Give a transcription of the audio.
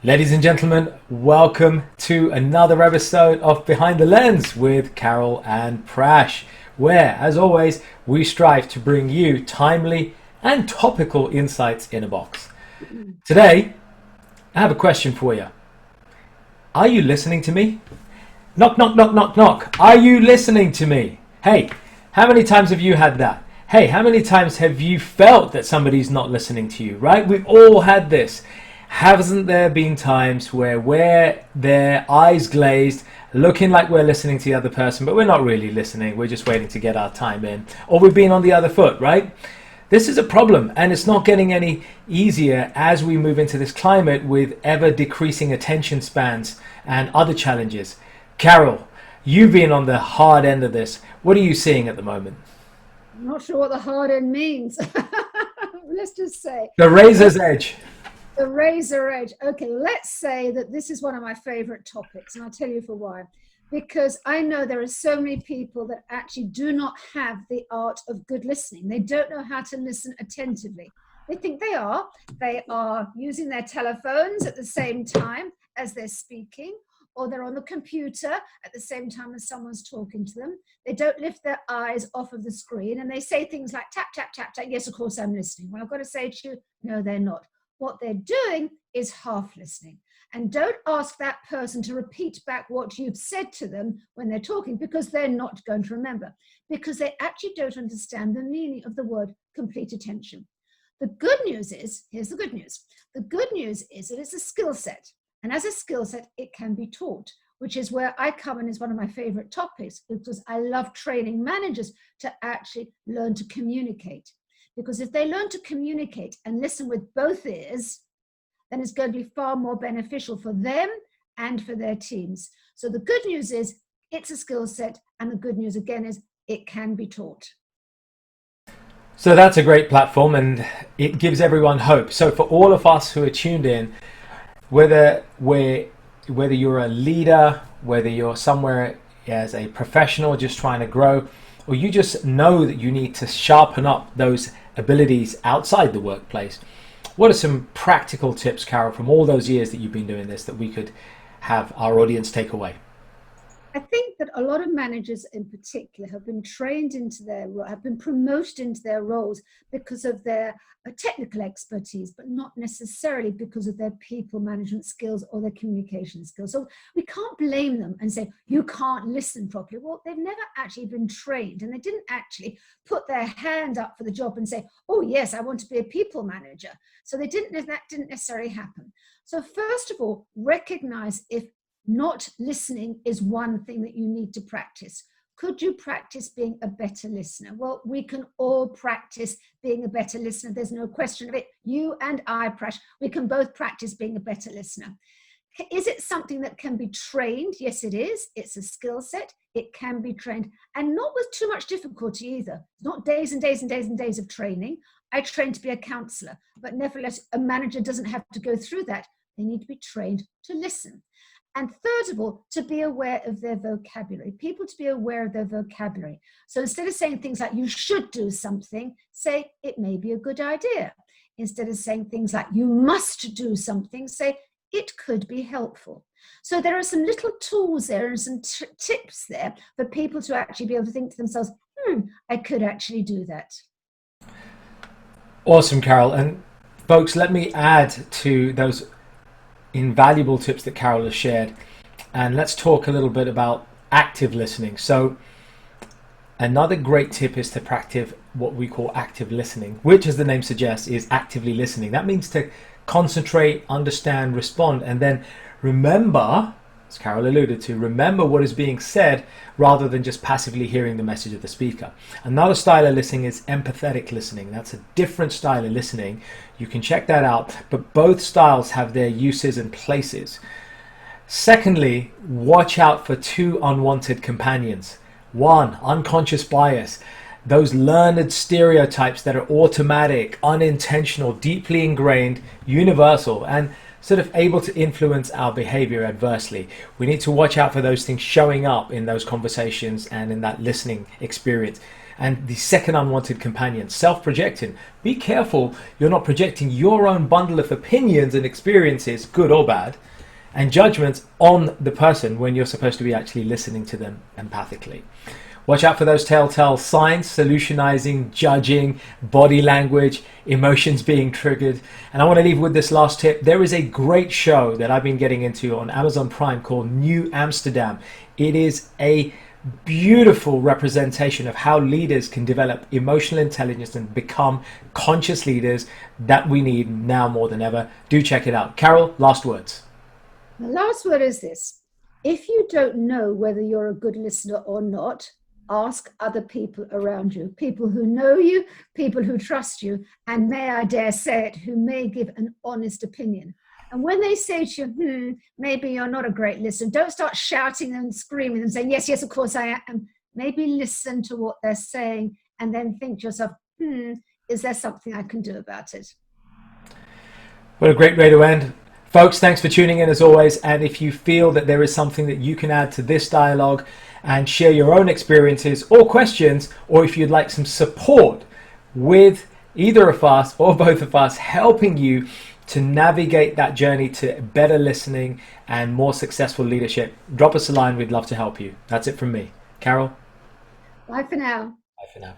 Ladies and gentlemen, welcome to another episode of Behind the Lens with Carole and Prash, where, as always, we strive to bring you timely and topical insights in a box. Today, I have a question for you. Are you listening to me? Knock, knock, knock, knock, knock. Are you listening to me? Hey, how many times have you had that? Hey, how many times have you felt that somebody's not listening to you, right? We've all had this. Hasn't there been times where we're there, eyes glazed, looking like we're listening to the other person, but we're not really listening, we're just waiting to get our time in, or we've been on the other foot, right? This is a problem, and it's not getting any easier as we move into this climate with ever decreasing attention spans and other challenges. Carole, you've been on the hard end of this. What are you seeing at the moment? I'm not sure what the hard end means. Let's just say The razor's edge. the razor edge. Okay, let's say that this is one of my favorite topics, and I'll tell you for why. Because I know there are so many people that actually do not have the art of good listening. They don't know how to listen attentively. They think they are. They are using their telephones at the same time as they're speaking, or they're on the computer at the same time as someone's talking to them. They don't lift their eyes off of the screen, and they say things like tap, tap, tap, tap. Yes, of course I'm listening. Well, I've got to say to you, no, they're not. What they're doing is half listening. And don't ask that person to repeat back what you've said to them when they're talking, because they're not going to remember, because they actually don't understand the meaning of the word complete attention. The good news is, here's the good news. The good news is that it's a skill set. And as a skill set, it can be taught, which is where I come in as one of my favorite topics, because I love training managers to actually learn to communicate. Because if they learn to communicate and listen with both ears, then it's going to be far more beneficial for them and for their teams. So the good news is it's a skill set, and the good news again is it can be taught. So that's a great platform, and it gives everyone hope. So for all of us who are tuned in, whether you're a leader, whether you're somewhere as a professional just trying to grow, or you just know that you need to sharpen up those abilities outside the workplace, what are some practical tips, Carole, from all those years that you've been doing this, that we could have our audience take away? I think that a lot of managers in particular have been trained have been promoted into their roles because of their technical expertise, but not necessarily because of their people management skills or their communication skills. So we can't blame them and say, you can't listen properly. Well, they've never actually been trained, and they didn't actually put their hand up for the job and say, oh yes, I want to be a people manager. So that didn't necessarily happen. So first of all, recognize if not listening is one thing that you need to practice. Could you practice being a better listener? Well, we can all practice being a better listener. There's no question of it. You and I, Prash, we can both practice being a better listener. Is it something that can be trained? Yes, it is. It's a skill set. It can be trained, and not with too much difficulty either. It's not days and days and days and days of training. I trained to be a counselor, but nevertheless, a manager doesn't have to go through that. They need to be trained to listen. And third of all, to be aware of their vocabulary, people to be aware of their vocabulary. So instead of saying things like, you should do something, say, it may be a good idea. Instead of saying things like, you must do something, say, it could be helpful. So there are some little tools there and some tips there for people to actually be able to think to themselves, I could actually do that. Awesome, Carole. And folks, let me add to those invaluable tips that Carole has shared, and let's talk a little bit about active listening. So another great tip is to practice what we call active listening, which, as the name suggests, is actively listening. That means to concentrate, understand, respond, and then remember, as Carole alluded to, remember what is being said rather than just passively hearing the message of the speaker. Another style of listening is empathetic listening. That's a different style of listening. You can check that out, but both styles have their uses and places. Secondly, watch out for two unwanted companions. One, unconscious bias. Those learned stereotypes that are automatic, unintentional, deeply ingrained, universal, and sort of able to influence our behavior adversely. We need to watch out for those things showing up in those conversations and in that listening experience. And the second unwanted companion, self-projecting. Be careful you're not projecting your own bundle of opinions and experiences, good or bad, and judgments on the person when you're supposed to be actually listening to them empathically. Watch out for those telltale signs: solutionizing, judging, body language, emotions being triggered. And I want to leave with this last tip. There is a great show that I've been getting into on Amazon Prime called New Amsterdam. It is a beautiful representation of how leaders can develop emotional intelligence and become conscious leaders that we need now more than ever. Do check it out. Carole, last words. The last word is this: if you don't know whether you're a good listener or not, ask other people around you, people who know you, people who trust you, and may I dare say it, who may give an honest opinion. And when they say to you, maybe you're not a great listener, don't start shouting and screaming and saying, yes, of course I am. Maybe listen to what they're saying and then think to yourself, is there something I can do about it? What a great way to end. Folks, thanks for tuning in as always. And if you feel that there is something that you can add to this dialogue and share your own experiences or questions, or if you'd like some support with either of us or both of us helping you to navigate that journey to better listening and more successful leadership, drop us a line. We'd love to help you. That's it from me. Carole? Bye for now. Bye for now.